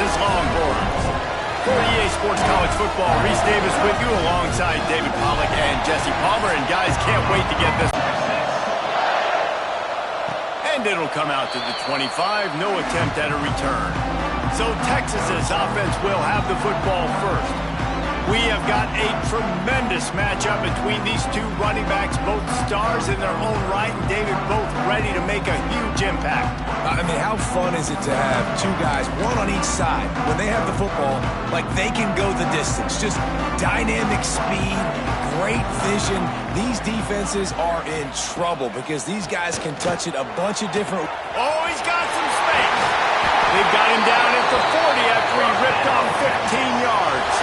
Texas Longhorns. For EA Sports College Football, Reese Davis with you alongside David Pollack and Jesse Palmer. And guys, can't wait to get this. And it'll come out to the 25. No attempt at a return. So Texas's offense will have the football first. We have got a tremendous matchup between these two running backs, both stars in their own right, and David, both ready to make a huge impact. I mean, how fun is it to have two guys, one on each side, when they have the football, like they can go the distance. Just dynamic speed, great vision. These defenses are in trouble because these guys can touch it a bunch of different... Oh, he's got some space. They've got him down at the 40 after he ripped off 15 yards.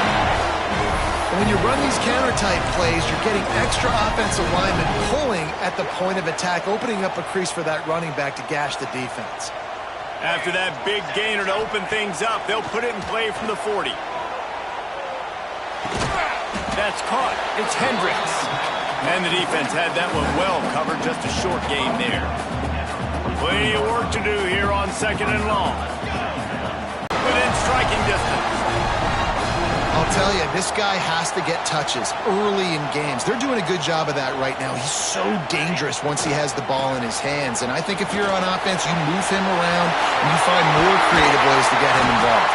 When you run these counter-type plays, you're getting extra offensive linemen pulling at the point of attack, opening up a crease for that running back to gash the defense. After that big gainer to open things up, they'll put it in play from the 40. That's caught. It's Hendricks. And the defense had that one well covered, just a short gain there. Plenty of work to do here on 2nd and long. Within striking distance. I'll tell you, this guy has to get touches early in games. They're doing a good job of that right now. He's so dangerous once he has the ball in his hands. And I think if you're on offense, you move him around and you find more creative ways to get him involved.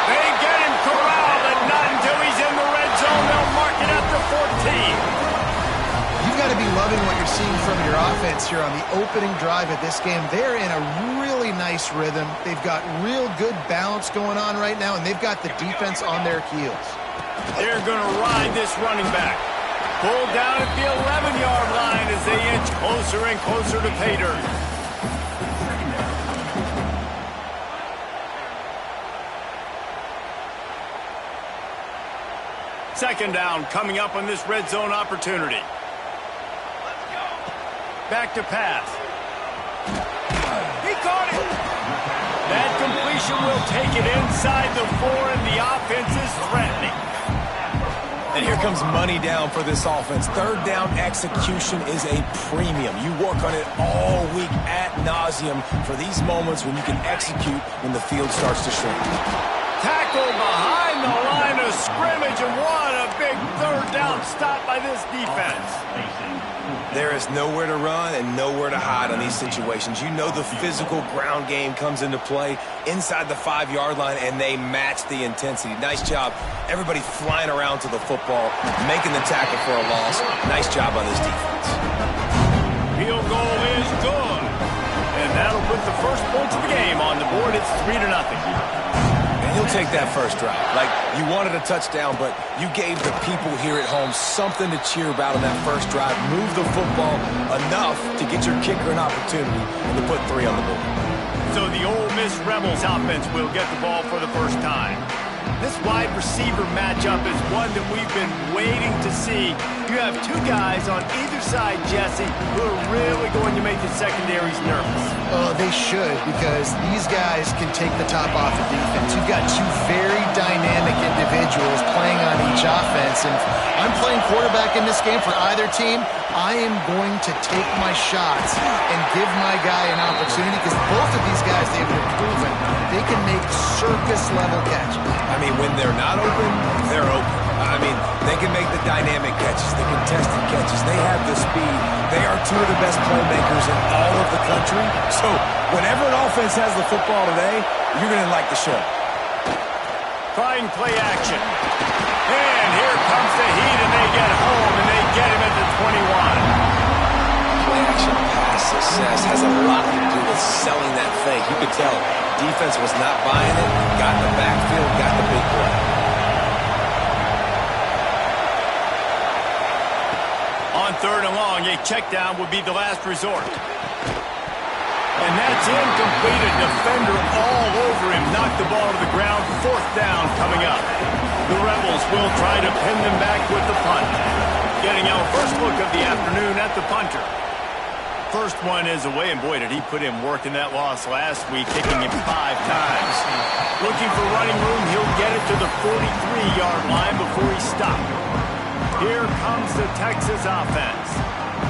They get him corralled, but not until he's in the red zone. They'll mark it at the 14. You've got to be loving what you're seeing from your offense here on the opening drive of this game. They're in a really nice rhythm. They've got real good balance going on right now, and they've got the defense on their heels. They're going to ride this running back. Pulled down at the 11-yard line as they inch closer and closer to pay dirt. Second down coming up on this red zone opportunity. Back to pass. He caught it. That completion will take it inside the 4, and the offense is threatening. And here comes money down for this offense. Third down execution is a premium. You work on it all week ad nauseum for these moments when you can execute when the field starts to shrink. Tackle behind the line of scrimmage, and what a big third down stop by this defense. There is nowhere to run and nowhere to hide on these situations. You know the physical ground game comes into play inside the 5-yard line, and they match the intensity. Nice job. Everybody flying around to the football, making the tackle for a loss. Nice job on this defense. Field goal is good. And that'll put the first points of the game on the board. It's 3-0. You'll take that first drive. Like, you wanted a touchdown, but you gave the people here at home something to cheer about on that first drive. Move the football enough to get your kicker an opportunity and to put 3 on the board. So the Ole Miss Rebels offense will get the ball for the first time. This wide receiver matchup is one that we've been waiting to see. You have two guys on either side, Jesse, who are really going to make the secondaries nervous. They should, because these guys can take the top off the defense. You've got two very dynamic individuals playing on each offense, and I'm playing quarterback in this game for either team. I am going to take my shots and give my guy an opportunity, because both of these guys, they've been proven they can make circus-level catches. I mean, when they're not open, they're open. I mean, they can make the dynamic catches, the contested catches. They have the speed. They are two of the best playmakers in all of the country. So whenever an offense has the football today, you're going to like the show. Trying play action. And here comes the heat, and they get home, and they get him at the 21. Play action pass success has a lot to do with selling that fake. You could tell defense was not buying it, got in the backfield, got the big play. On 3rd and long, a check down would be the last resort. And that's incomplete. A defender all over him. Knocked the ball to the ground. 4th down coming up. The Rebels will try to pin them back with the punt. Getting our first look of the afternoon at the punter. First one is away, and boy, did he put in work in that loss last week, kicking him 5 times. Looking for running room, he'll get it to the 43-yard line before he stopped. Here comes the Texas offense.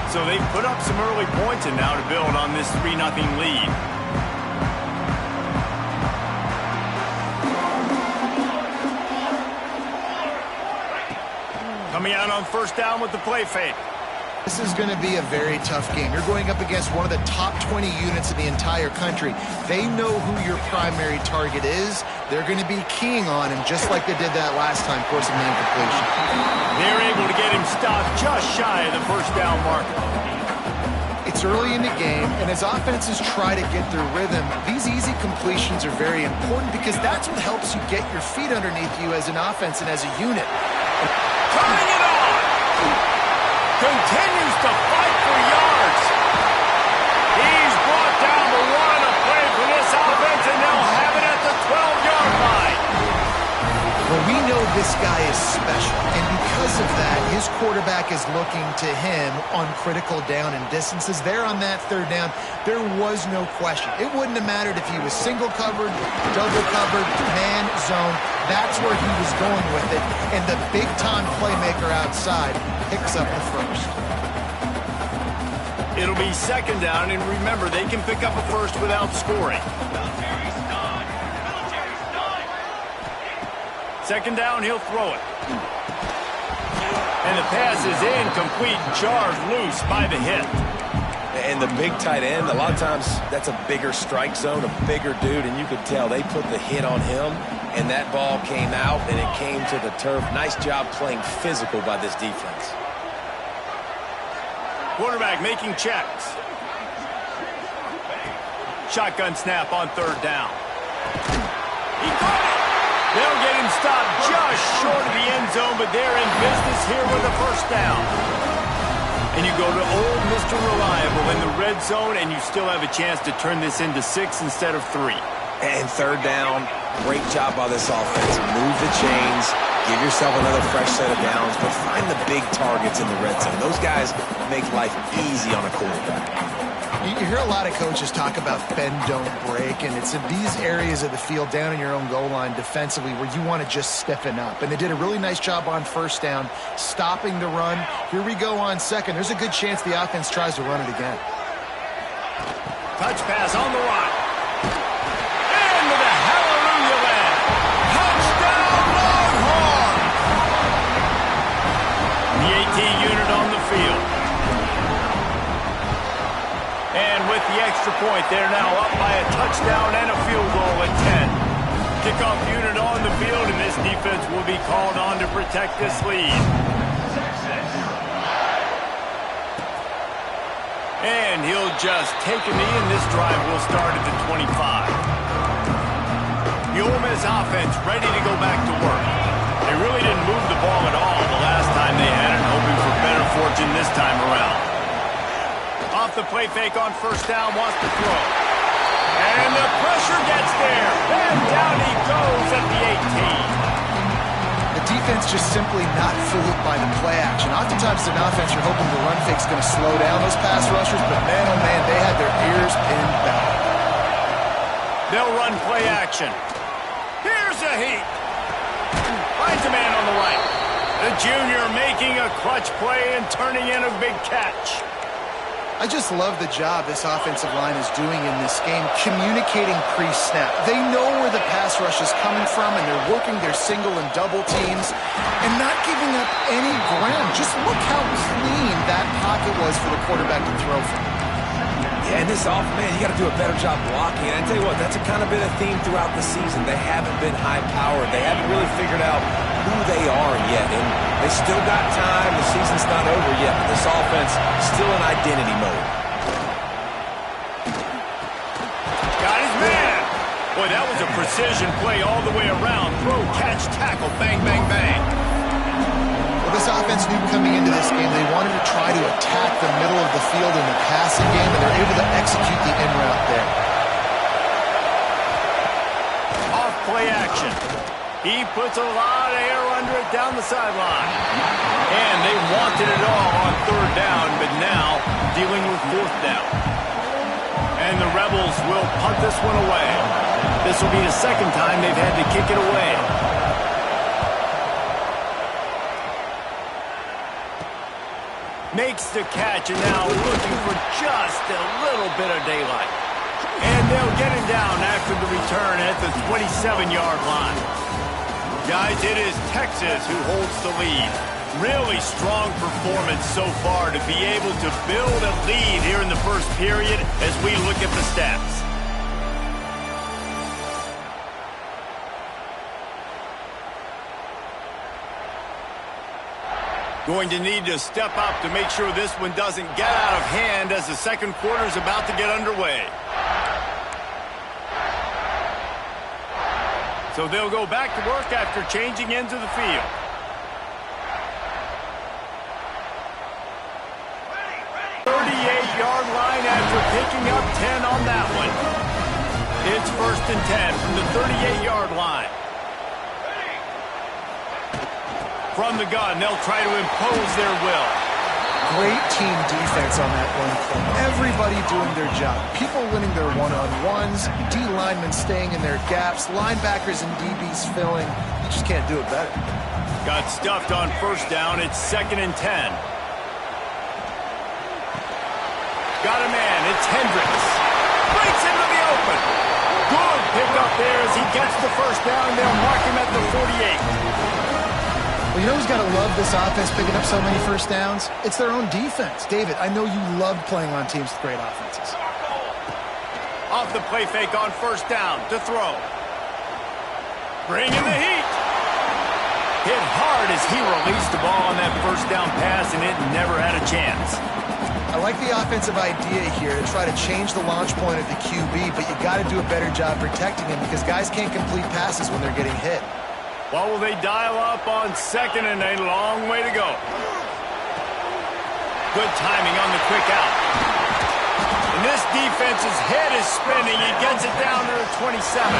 So they've put up some early points, and now to build on this 3-0 lead. Coming out on first down with the play fake. This is going to be a very tough game. You're going up against one of the top 20 units in the entire country. They know who your primary target is. They're going to be keying on him just like they did that last time, forcing the incompletion. They're able to get him stopped just shy of the first down marker. It's early in the game, and as offenses try to get their rhythm, these easy completions are very important because that's what helps you get your feet underneath you as an offense and as a unit. Turning it on! Continues to fight for yards. He's brought down the one to play for this offense, and they'll have it at the 12-yard line. Well, we know this guy is special, and because of that, his quarterback is looking to him on critical down and distances. There on that third down, there was no question. It wouldn't have mattered if he was single covered, double covered, man, zone. That's where he was going with it, and the big-time playmaker outside picks up the first. It'll be second down, and remember, they can pick up a first without scoring. Second down, he'll throw it. And the pass is incomplete, jarred loose by the hit. And the big tight end, a lot of times that's a bigger strike zone, a bigger dude, and you could tell they put the hit on him, and that ball came out, and it came to the turf. Nice job playing physical by this defense. Quarterback making checks. Shotgun snap on third down. He caught it. They'll get him stopped just short of the end zone, but they're in business here with a first down. And you go to old Mr. Reliable in the red zone, and you still have a chance to turn this into 6 instead of 3. And third down, great job by this offense. Move the chains, give yourself another fresh set of downs, but find the big targets in the red zone. Those guys make life easy on a quarterback. You hear a lot of coaches talk about bend, don't break, and it's in these areas of the field down in your own goal line defensively where you want to just stiffen up. And they did a really nice job on first down, stopping the run. Here we go on second. There's a good chance the offense tries to run it again. Touch pass on the right. And with a hallelujah land. Touchdown Longhorn! The AT unit on the field. And with the extra point, they're now up by a touchdown and a field goal at 10. Kickoff unit on the field, and this defense will be called on to protect this lead. And he'll just take a knee, and this drive will start at the 25. The Ole Miss offense ready to go back to work. They really didn't move the ball at all the last time they had it, hoping for better fortune this time around. Off the play fake on first down, wants to throw. And the pressure gets there. And down he goes at the 18. The defense just simply not fooled by the play action. Oftentimes, as an offense, you're hoping the run fake's going to slow down those pass rushers, but man, oh man, they had their ears pinned back. They'll run play action. Here's a heat. Finds a man on the right. The junior making a clutch play and turning in a big catch. I just love the job this offensive line is doing in this game, communicating pre-snap. They know where the pass rush is coming from, and they're working their single and double teams and not giving up any ground. Just look how clean that pocket was for the quarterback to throw from. Yeah, and this man, you got to do a better job blocking. And I tell you what, that's kind of been a theme throughout the season. They haven't been high-powered. They haven't really figured out who they are yet. And they still got time. The season's not over yet, but this offense still in identity mode. Got his man. Boy, that was a precision play all the way around. Throw, catch, tackle, bang, bang, bang. Well, this offense knew coming into this game they wanted to try to attack the middle of the field in the passing game, and they're able to execute the in route there. Off play action. He puts a lot of air under it down the sideline. And they wanted it all on third down, but now dealing with fourth down. And the Rebels will punt this one away. This will be the second time they've had to kick it away. Makes the catch, and now looking for just a little bit of daylight. And they'll get him down after the return at the 27-yard line. Guys, it is Texas who holds the lead. Really strong performance so far to be able to build a lead here in the first period as we look at the stats. Going to need to step up to make sure this one doesn't get out of hand as the second quarter is about to get underway. So they'll go back to work after changing into the field. Yard line after picking up 10 on that one. It's 1st and 10 from the 38-yard line. From the gun, they'll try to impose their will. Great team defense on that one play. Everybody doing their job. People winning their one-on-ones, D linemen staying in their gaps, linebackers and DBs filling. You just can't do it better. Got stuffed on 1st down. It's 2nd and 10. Got a man. It's Hendricks. Breaks into the open. Good pickup there as he gets the 1st down. They'll mark him at the 48. Well, you know who's got to love this offense picking up so many 1st downs? It's their own defense. David, I know you love playing on teams with great offenses. Off the play fake on 1st down to throw. Bringing the heat. Hit hard as he released the ball on that 1st down pass, and it never had a chance. I like the offensive idea here to try to change the launch point of the QB, but you got to do a better job protecting him because guys can't complete passes when they're getting hit. What will they dial up on 2nd and a long way to go? Good timing on the quick out. And this defense's head is spinning. He gets it down to the 27.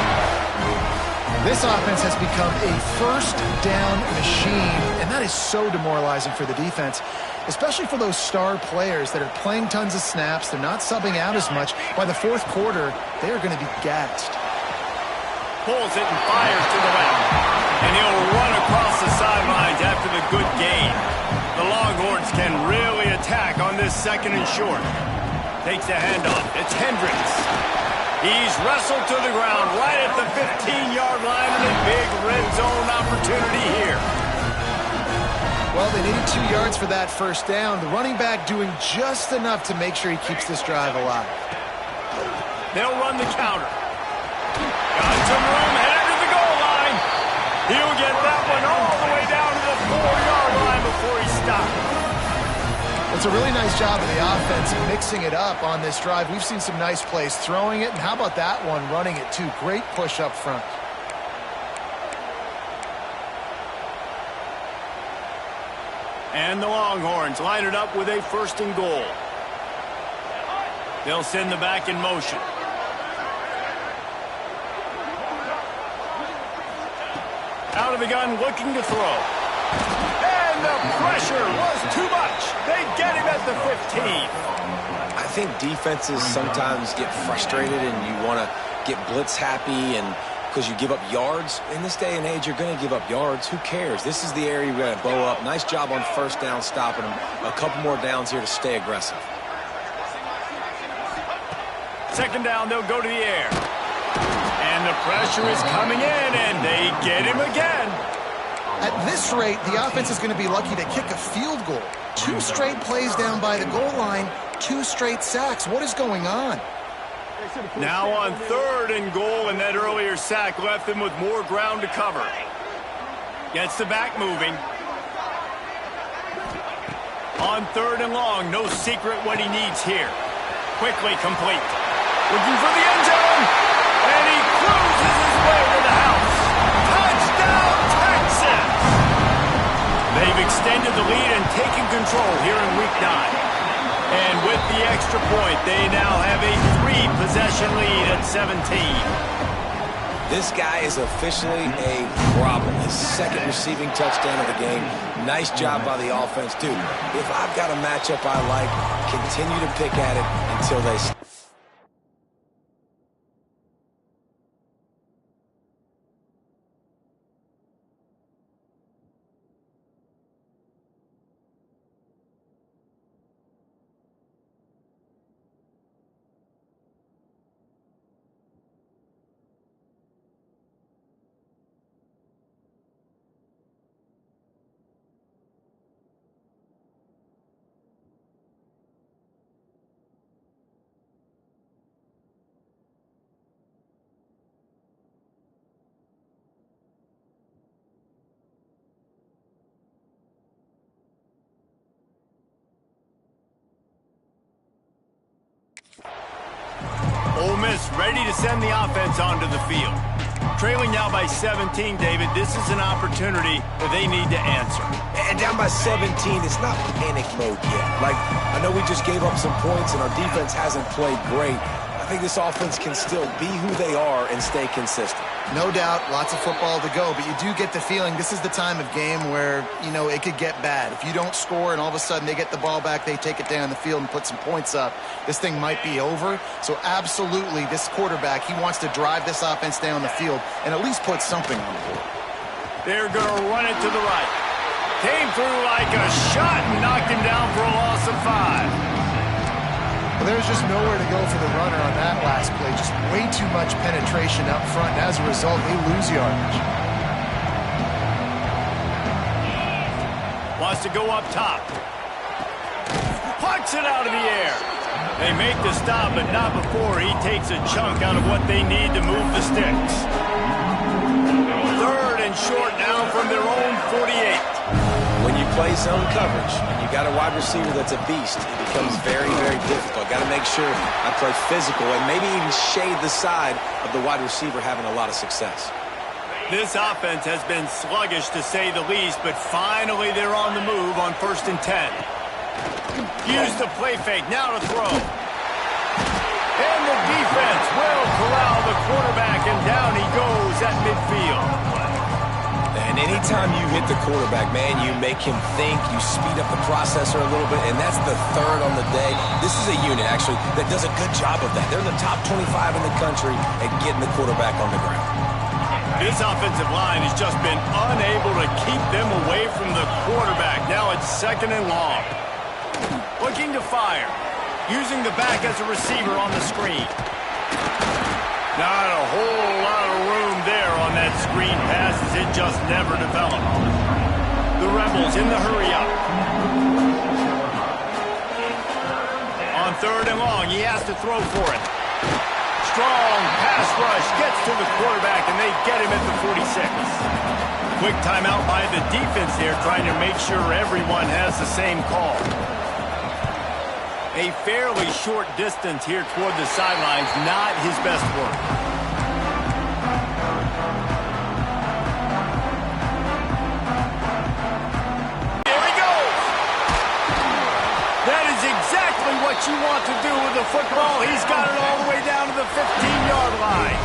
This offense has become a 1st down machine, and that is so demoralizing for the defense, especially for those star players that are playing tons of snaps. They're not subbing out as much. By the 4th quarter, they are going to be gassed. Pulls it and fires to the left. And he'll run across the sidelines after the good gain. The Longhorns can really attack on this 2nd and short. Takes the handoff. It's Hendricks. He's wrestled to the ground right at the 15-yard line, and a big red zone opportunity here. Well, they needed 2 yards for that 1st down. The running back doing just enough to make sure he keeps this drive alive. They'll run the counter. Got some room, headed to the goal line. He'll get that one all the way down to the 4-yard line before he stops. It's a really nice job of the offense mixing it up on this drive. We've seen some nice plays throwing it, and how about that one running it too? Great push up front. And the Longhorns line it up with a 1st and goal. They'll send the back in motion. Out of the gun, looking to throw. And the pressure was too much. They get him at the 15. I think defenses sometimes get frustrated and you want to get blitz happy and because you give up yards. In this day and age, you're going to give up yards. Who cares? This is the area you're going to blow up. Nice job on 1st down stopping them. A couple more downs here to stay aggressive. 2nd down, they'll go to the air. And the pressure is coming in, and they get him again. At this rate, the offense is going to be lucky to kick a field goal. 2 straight plays down by the goal line, 2 straight sacks. What is going on? Now on 3rd and goal, and that earlier sack left them with more ground to cover. Gets the back moving. On 3rd and long, no secret what he needs here. Quickly complete. Looking for the end zone. And he cruises his way to the house. Touchdown, Texas! They've extended the lead and taken control here in Week 9. And with the extra point, they now have a 3-possession lead at 17. This guy is officially a problem. His 2nd receiving touchdown of the game. Nice job by the offense. Dude, if I've got a matchup I like, continue to pick at it until they... Miss ready to send the offense onto the field. Trailing now by 17, David. This is an opportunity that they need to answer. And down by 17, it's not panic mode yet. Like, I know we just gave up some points and our defense hasn't played great. I think this offense can still be who they are and stay consistent. No doubt, lots of football to go, but you do get the feeling this is the time of game where, you know, it could get bad. If you don't score and all of a sudden they get the ball back, they take it down the field and put some points up, this thing might be over. So absolutely, this quarterback, he wants to drive this offense down the field and at least put something on the board. They're going to run it to the right. Came through like a shot and knocked him down for a loss of 5. Well, there's just nowhere to go for the runner on that last play. Just way too much penetration up front, and as a result, they lose yardage. Wants to go up top. Pucks it out of the air. They make the stop, but not before he takes a chunk out of what they need to move the sticks. 3rd and short now from their own 48. When you play zone coverage and you got a wide receiver that's a beast, it becomes very, very difficult. Got to make sure I play physical and maybe even shade the side of the wide receiver having a lot of success. This offense has been sluggish to say the least, but finally they're on the move on 1st and 10. Use the play fake, now to throw. And the defense will corral the quarterback, and down he goes at midfield. And anytime you hit the quarterback, man, you make him think, you speed up the processor a little bit, and that's the 3rd on the day. This is a unit, actually, that does a good job of that. They're in the top 25 in the country at getting the quarterback on the ground. This offensive line has just been unable to keep them away from the quarterback. Now it's 2nd and long. Looking to fire. Using the back as a receiver on the screen. Not a whole lot of room there on that screen pass as it just never developed. The Rebels in the hurry-up. On 3rd and long, he has to throw for it. Strong pass rush gets to the quarterback, and they get him at the 46. Quick timeout by the defense here, trying to make sure everyone has the same call. A fairly short distance here toward the sidelines, not his best work. Here he goes! That is exactly what you want to do with the football. He's got it all the way down to the 15-yard line.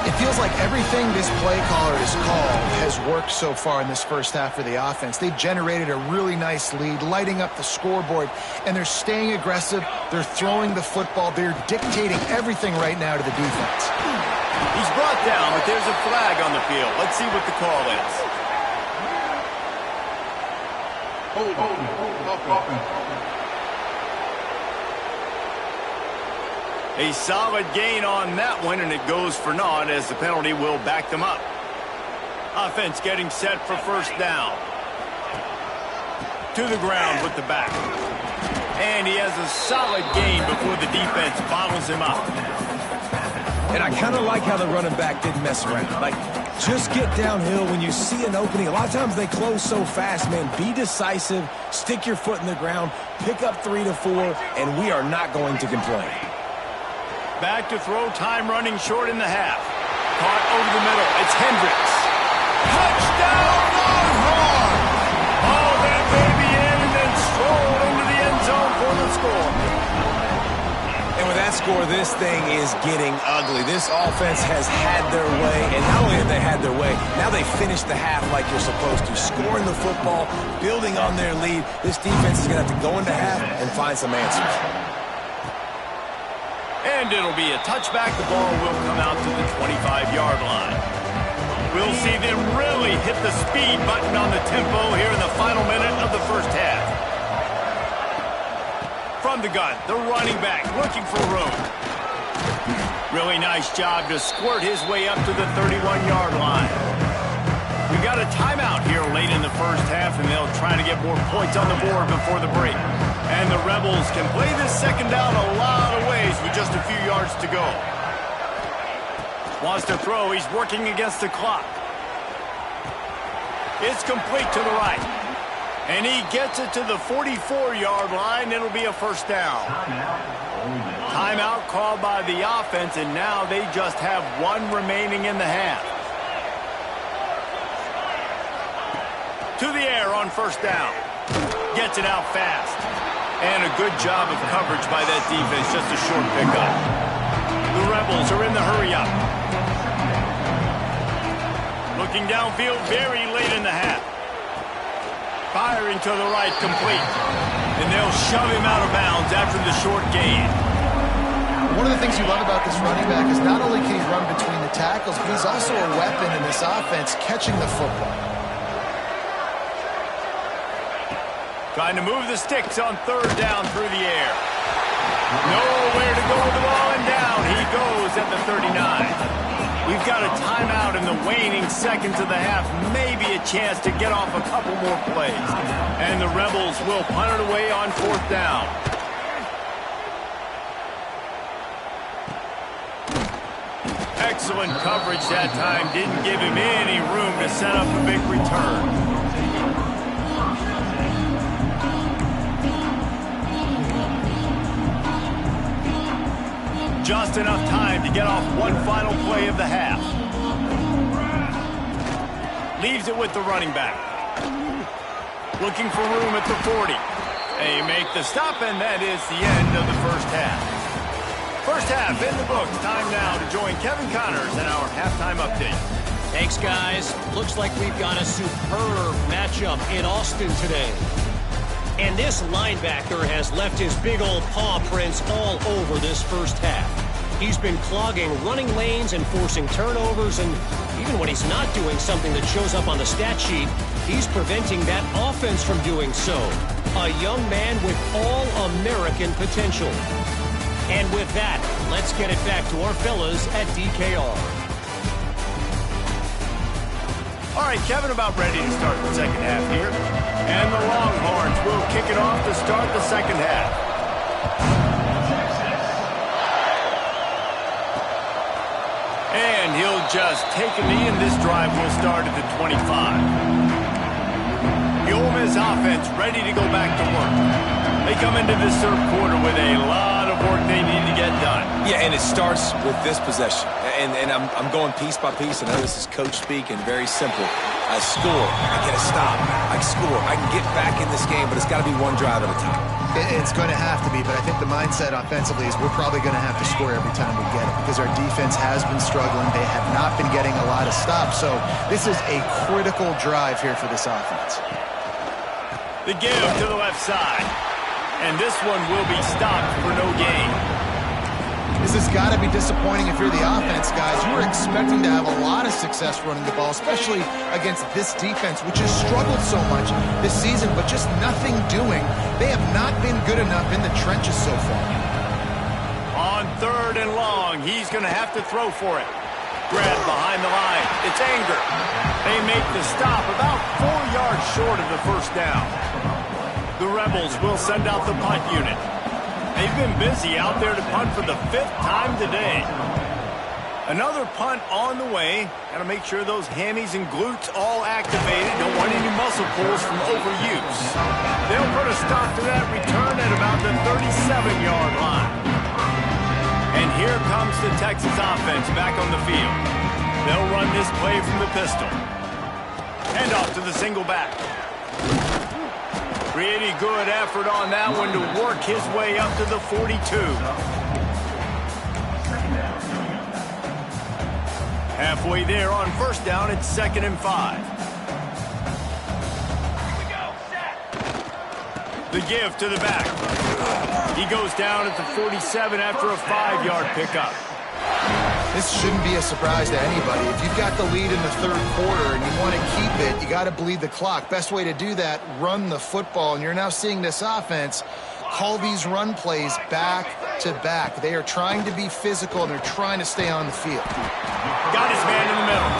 It feels like everything this play caller has called has worked so far in this first half for the offense. They've generated a really nice lead, lighting up the scoreboard, and they're staying aggressive. They're throwing the football. They're dictating everything right now to the defense. He's brought down, but there's a flag on the field. Let's see what the call is. A solid gain on that one, and it goes for naught as the penalty will back them up. Offense getting set for 1st down. To the ground with the back. And he has a solid gain before the defense bottles him up. And I kind of like how the running back didn't mess around. Like, just get downhill when you see an opening. A lot of times they close so fast, man. Be decisive, stick your foot in the ground, pick up 3 to 4, and we are not going to complain. Back to throw, time running short in the half. Caught over the middle. It's Hendricks. Touchdown, Longhorn! Oh, that baby in and then strolled into the end zone for the score. And with that score, this thing is getting ugly. This offense has had their way, and not only have they had their way, now they finished the half like you're supposed to, scoring the football, building on their lead. This defense is going to have to go into half and find some answers. And it'll be a touchback. The ball will come out to the 25-yard line. We'll see them really hit the speed button on the tempo here in the final minute of the first half. From the gun, the running back looking for room. Really nice job to squirt his way up to the 31-yard line. We got a timeout here late in the first half, and they'll try to get more points on the board before the break. And the Rebels can play this 2nd down a lot of ways with just a few yards to go. Wants to throw. He's working against the clock. It's complete to the right. And he gets it to the 44-yard line. It'll be a first down. Timeout called by the offense, and now they just have one remaining in the half. To the air on first down. Gets it out fast. And a good job of coverage by that defense. Just a short pickup. The Rebels are in the hurry-up. Looking downfield very late in the half. Firing to the right, complete. And they'll shove him out of bounds after the short gain. One of the things you love about this running back is not only can he run between the tackles, but he's also a weapon in this offense catching the football. Trying to move the sticks on third down through the air. Nowhere to go with the ball, and down he goes at the 39. We've got a timeout in the waning seconds of the half. Maybe a chance to get off a couple more plays. And the Rebels will punt it away on fourth down. Excellent coverage that time. Didn't give him any room to set up a big return. Just enough time to get off one final play of the half. Leaves it with the running back. Looking for room at the 40. They make the stop, and that is the end of the first half. First half in the books. Time now to join Kevin Connors in our halftime update. Thanks, guys. Looks like we've got a superb matchup in Austin today. And this linebacker has left his big old paw prints all over this first half. He's been clogging running lanes and forcing turnovers, and even when he's not doing something that shows up on the stat sheet, he's preventing that offense from doing so. A young man with all-American potential. And with that, let's get it back to our fellas at DKR. All right, Kevin, about ready to start the second half here. And the Longhorns will kick it off to start the second half. And he'll just take a knee, and this drive will start at the 25. The Ole Miss offense ready to go back to work. They come into this third quarter with a lot of work they need to get done. Yeah, and it starts with this possession. And I'm going piece by piece. I know this is coach speak and very simple. I score, I get a stop, I score, I can get back in this game, but it's got to be one drive at a time. It's going to have to be, but I think the mindset offensively is we're probably going to have to score every time we get it because our defense has been struggling. They have not been getting a lot of stops, so this is a critical drive here for this offense. The give to the left side, and this one will be stopped for no gain. This has got to be disappointing if you're the offense, guys. You were expecting to have a lot of success running the ball, especially against this defense, which has struggled so much this season, but just nothing doing. They have not been good enough in the trenches so far. On third and long, he's going to have to throw for it. Grab behind the line. It's Anger. They make the stop about 4 yards short of the first down. The Rebels will send out the punt unit. They've been busy out there to punt for the 5th time today. Another punt on the way. Got to make sure those hammies and glutes all activated. Don't want any muscle pulls from overuse. They'll put a stop to that return at about the 37-yard line. And here comes the Texas offense back on the field. They'll run this play from the pistol. Hand off to the single back. Pretty good effort on that one to work his way up to the 42. Halfway there on first down, it's 2nd and 5. The give to the back. He goes down at the 47 after a 5-yard pickup. This shouldn't be a surprise to anybody. If you've got the lead in the third quarter and you want to keep it, you got to bleed the clock. Best way to do that, run the football. And you're now seeing this offense call these run plays back to back. They are trying to be physical, and they're trying to stay on the field. Got his man in the middle.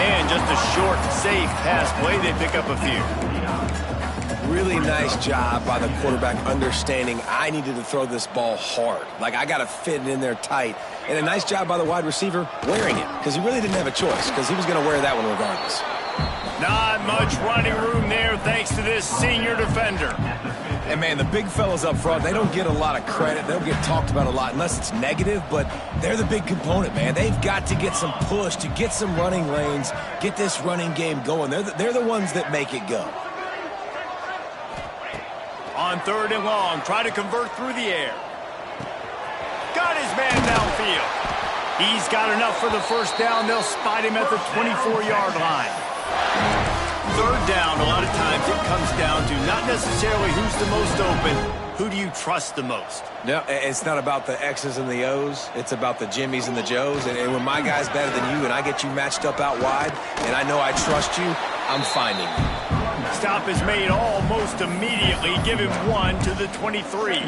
And just a short, safe pass play. They pick up a few. Really nice job by the quarterback understanding I needed to throw this ball hard. Like, I got to fit it in there tight. And a nice job by the wide receiver wearing it because he really didn't have a choice because he was going to wear that one regardless. Not much running room there thanks to this senior defender. And, man, the big fellas up front, they don't get a lot of credit. They'll get talked about a lot unless it's negative, but they're the big component, man. They've got to get some push, to get some running lanes, get this running game going. They're the ones that make it go. On 3rd and long, try to convert through the air. Got his man downfield. He's got enough for the first down. They'll spot him at the 24-yard line. 3rd down, a lot of times it comes down to not necessarily who's the most open, who do you trust the most? No, it's not about the X's and the O's. It's about the Jimmies and the Joes. And when my guy's better than you and I get you matched up out wide and I know I trust you, I'm finding you. Stop is made almost immediately. Give him 1 to the 23.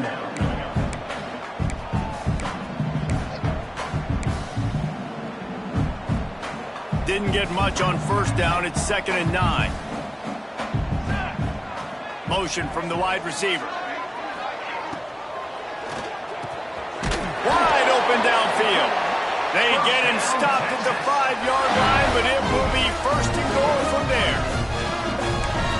Didn't get much on 1st down. It's 2nd and 9. Motion from the wide receiver. Wide open downfield. They get him stopped at the 5-yard line, but it will be 1st and goal from there.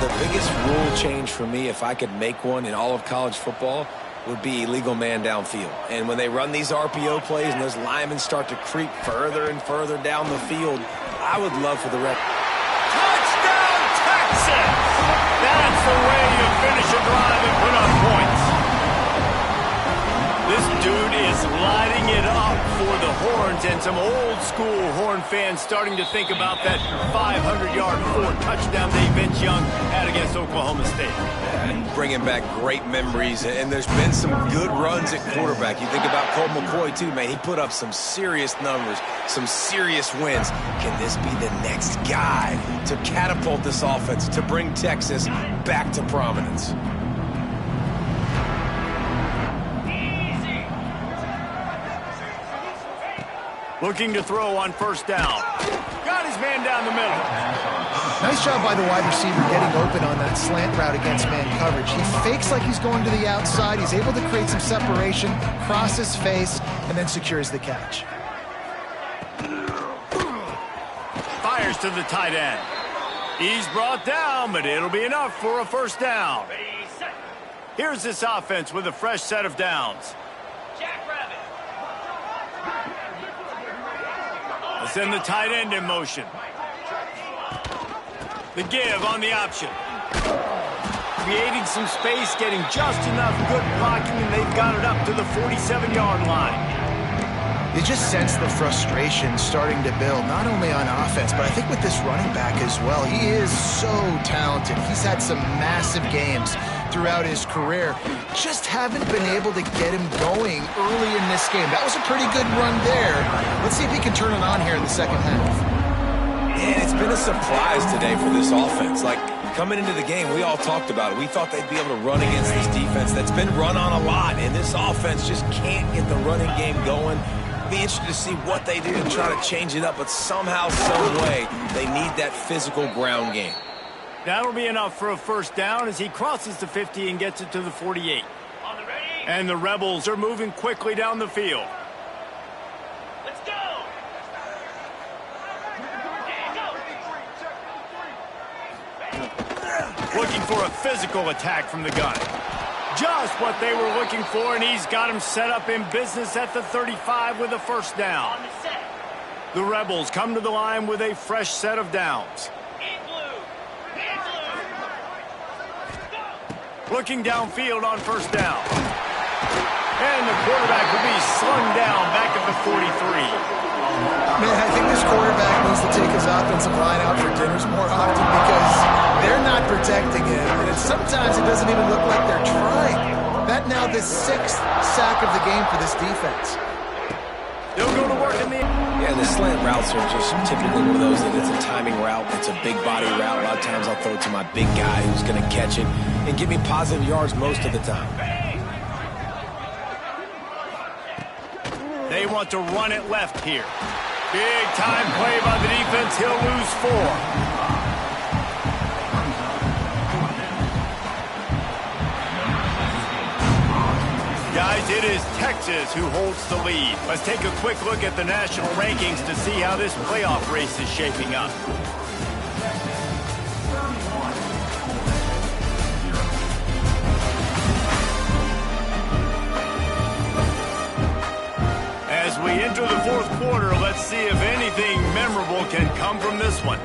The biggest rule change for me, if I could make one in all of college football, would be illegal man downfield. And when they run these RPO plays and those linemen start to creep further and further down the field, I would love for the ref. Touchdown, Texas! That's the way you finish a drive and put on points. This dude is lighting it up for the Horns, and some old-school Horn fans starting to think about that 500-yard 4-touchdown day Vince Young had against Oklahoma State. Bringing back great memories, and there's been some good runs at quarterback. You think about Colt McCoy, too, man. He put up some serious numbers, some serious wins. Can this be the next guy to catapult this offense, to bring Texas back to prominence? Looking to throw on 1st down. Got his man down the middle. Nice job by the wide receiver getting open on that slant route against man coverage. He fakes like he's going to the outside. He's able to create some separation, cross his face, and then secures the catch. Fires to the tight end. He's brought down, but it'll be enough for a 1st down. Here's this offense with a fresh set of downs. Let's send the tight end in motion. The give on the option. Creating some space, getting just enough good blocking, and they've got it up to the 47-yard line. You just sense the frustration starting to build, not only on offense, but I think with this running back as well. He is so talented. He's had some massive games throughout his career. Just haven't been able to get him going early in this game. That was a pretty good run there. Let's see if he can turn it on here in the 2nd half. And it's been a surprise today for this offense. Like, coming into the game, we all talked about it. We thought they'd be able to run against this defense that's been run on a lot, and this offense just can't get the running game going. Be interested to see what they do and try to change it up, but somehow, some way, they need that physical ground game. That'll be enough for a 1st down as he crosses the 50 and gets it to the 48. And the Rebels are moving quickly down the field. Let's go! Looking for a physical attack from the gun. Just what they were looking for, and he's got him set up in business at the 35 with a 1st down. The Rebels come to the line with a fresh set of downs. Looking downfield on 1st down. And the quarterback will be slung down back at the 43. Man, I think this quarterback needs to take his offensive line out for dinners more often because they're not protecting him. And sometimes it doesn't even look like they're trying. That now the 6th sack of the game for this defense. They'll go to work in the... Yeah, the slant routes are just typically one of those that it's a timing route. It's a big body route. A lot of times I'll throw it to my big guy who's going to catch it and give me positive yards most of the time. They want to run it left here. Big time play by the defense. He'll lose 4. Guys, it is Texas who holds the lead. Let's take a quick look at the national rankings to see how this playoff race is shaping up. We enter the fourth quarter. Let's see if anything memorable can come from this one.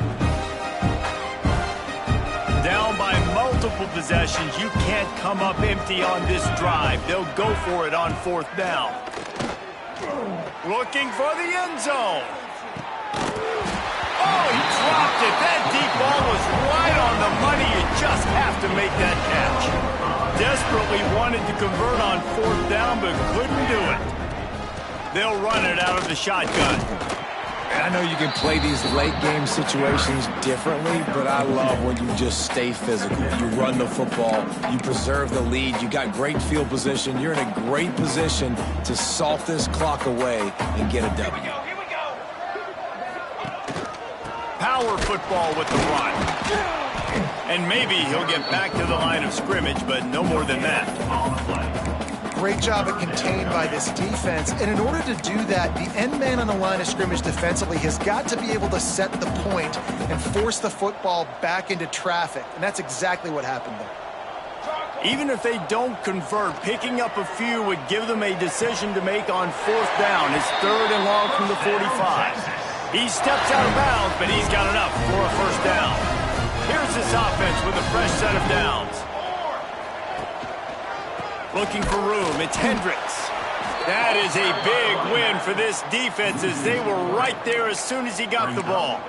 Down by multiple possessions, you can't come up empty on this drive. They'll go for it on fourth down. Looking for the end zone. Oh, he dropped it. That deep ball was right on the money. You just have to make that catch. Desperately wanted to convert on fourth down, but couldn't do it. They'll run it out of the shotgun. And I know you can play these late-game situations differently, but I love when you just stay physical. You run the football, you preserve the lead, you got great field position, you're in a great position to salt this clock away and get a W. Here we go. Power football with the run. And maybe he'll get back to the line of scrimmage, but no more than that. Great job at contained by this defense. And in order to do that, the end man on the line of scrimmage defensively has got to be able to set the point and force the football back into traffic. And that's exactly what happened there. Even if they don't convert, picking up a few would give them a decision to make on fourth down. It's 3rd and long from the 45. He steps out of bounds, but he's got enough for a first down. Here's this offense with a fresh set of downs. Looking for room, it's Hendricks. That is a big win for this defense as they were right there as soon as he got the ball.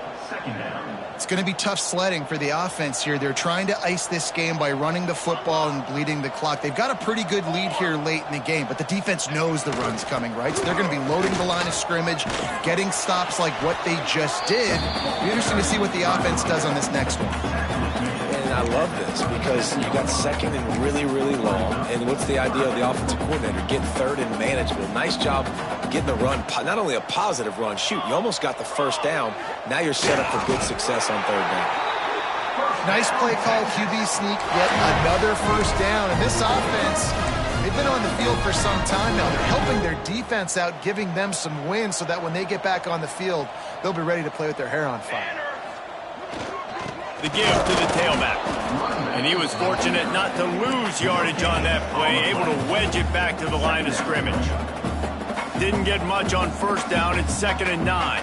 It's going to be tough sledding for the offense here. They're trying to ice this game by running the football and bleeding the clock. They've got a pretty good lead here late in the game, but the defense knows the run's coming, right? So they're going to be loading the line of scrimmage, getting stops like what they just did. It'll be interesting to see what the offense does on this next one. And I love this because you got 2nd and really, really long. And what's the idea of the offensive coordinator? Get 3rd and manageable. Nice job getting the run. Not only a positive run, shoot, you almost got the first down. Now you're set up for good success on 3rd down. Nice play call, QB sneak, yet another first down. And this offense, they've been on the field for some time now. They're helping their defense out, giving them some wins so that when they get back on the field, they'll be ready to play with their hair on fire. The give to the tailback. And he was fortunate not to lose yardage on that play, able to wedge it back to the line of scrimmage. Didn't get much on first down. It's 2nd and 9.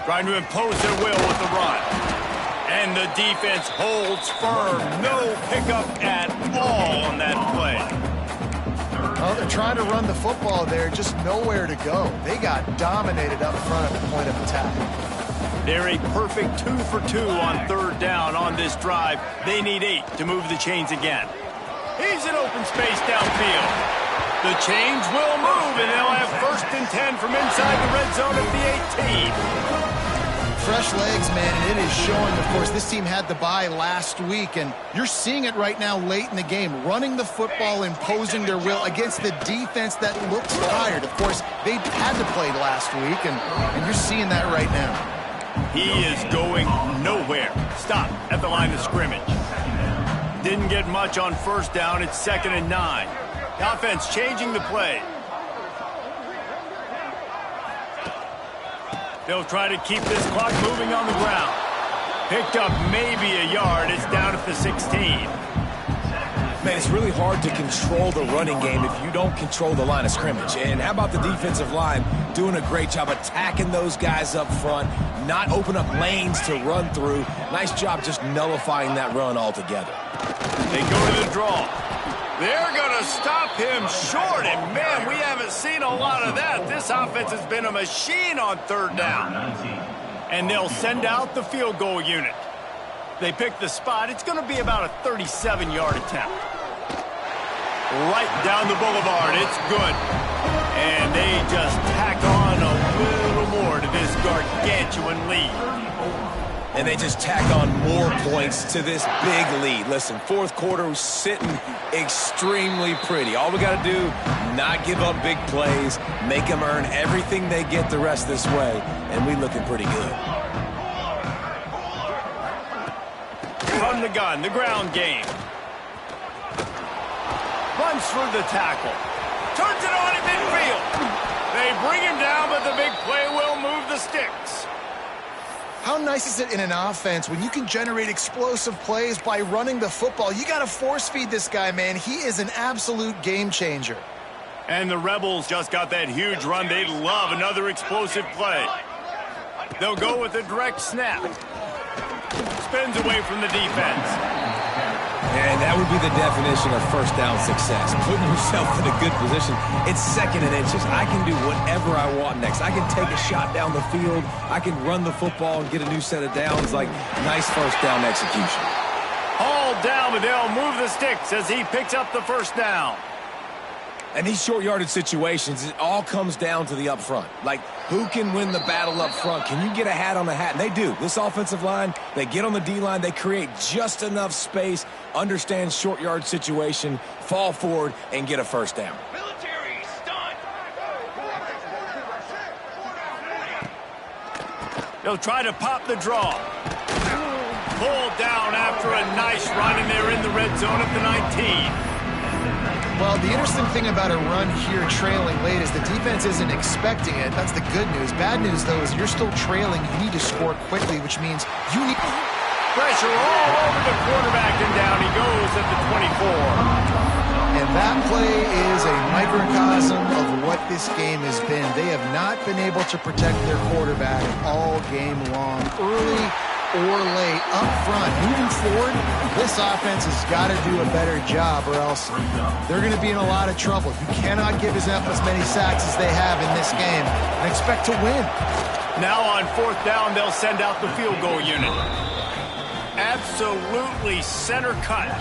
Trying to impose their will with the run. And the defense holds firm. No pickup at all on that play. Well, they're trying to run the football there, just nowhere to go. They got dominated up front at the point of attack. They're a perfect 2 for 2 on 3rd down on this drive. They need 8 to move the chains again. He's in open space downfield. The chains will move, and they'll have 1st and 10 from inside the red zone of the 18. Fresh legs, man, and it is showing. Of course, this team had the bye last week, and you're seeing it right now late in the game. Running the football, imposing their will against the defense that looks tired. Of course, they had to play last week, and you're seeing that right now. He is going nowhere. Stop at the line of scrimmage. Didn't get much on first down. It's 2nd and 9. The offense changing the play. They'll try to keep this clock moving on the ground. Picked up maybe a yard. It's down at the 16. Man, it's really hard to control the running game if you don't control the line of scrimmage. And how about the defensive line doing a great job attacking those guys up front, not open up lanes to run through. Nice job just nullifying that run altogether. They go to the draw. They're going to stop him short, and man, we haven't seen a lot of that. This offense has been a machine on 3rd down. And they'll send out the field goal unit. They pick the spot. It's going to be about a 37-yard attempt. Right down the boulevard. It's good. And they just tack on a little more to this gargantuan lead. And they just tack on more points to this big lead. Listen, fourth quarter was sitting extremely pretty. All we got to do, not give up big plays, make them earn everything they get the rest this way, and we looking pretty good. From the gun, the ground game. Runs through the tackle. Turns it on in midfield. They bring him down, but the big play will move the sticks. How nice is it in an offense when you can generate explosive plays by running the football? You got to force feed this guy, man. He is an absolute game changer. And the Rebels just got that huge run. They love another explosive play. They'll go with a direct snap. Spins away from the defense. And that would be the definition of first down success. Putting yourself in a good position. It's 2nd and inches. I can do whatever I want next. I can take a shot down the field. I can run the football and get a new set of downs. Like, nice first down execution. All down, but they'll move the sticks as he picks up the first down. And these short yardage situations, it all comes down to the up front. Like, who can win the battle up front? Can you get a hat on the hat? And they do. This offensive line, they get on the D-line, they create just enough space, understand short yard situation, fall forward, and get a first down. Military stunt. They'll try to pop the draw. Pulled down after a nice run, and they're in the red zone at the 19. Well, the interesting thing about a run here trailing late is the defense isn't expecting it. That's the good news. Bad news, though, is you're still trailing. You need to score quickly, which means you need pressure all over the quarterback, and down he goes at the 24. And that play is a microcosm of what this game has been. They have not been able to protect their quarterback all game long. Early or late, up front, moving forward, this offense has got to do a better job or else they're going to be in a lot of trouble. You cannot give up as many sacks as they have in this game and expect to win. Now on 4th down, they'll send out the field goal unit. Absolutely center cut.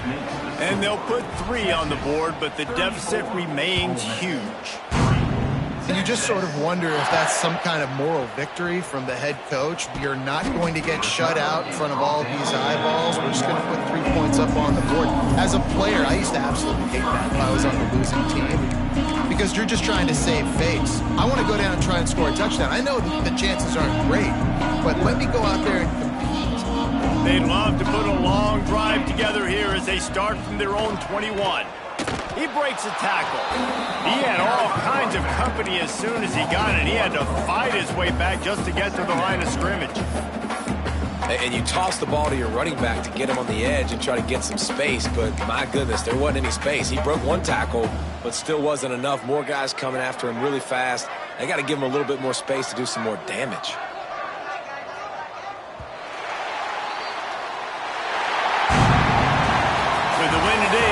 And they'll put 3 on the board, but the deficit remains huge. And you just sort of wonder if that's some kind of moral victory from the head coach. We are not going to get shut out in front of all these eyeballs. We're just going to put 3 points up on the board. As a player, I used to absolutely hate that if I was on the losing team because you're just trying to save face. I want to go down and try and score a touchdown. I know the chances aren't great, but let me go out there and compete. They'd love to put a long drive together here as they start from their own 21. He breaks a tackle. He had all kinds of company as soon as he got it. He had to fight his way back just to get to the line of scrimmage. And you toss the ball to your running back to get him on the edge and try to get some space, but my goodness, there wasn't any space. He broke 1 tackle, but still wasn't enough. More guys coming after him really fast. They got to give him a little bit more space to do some more damage.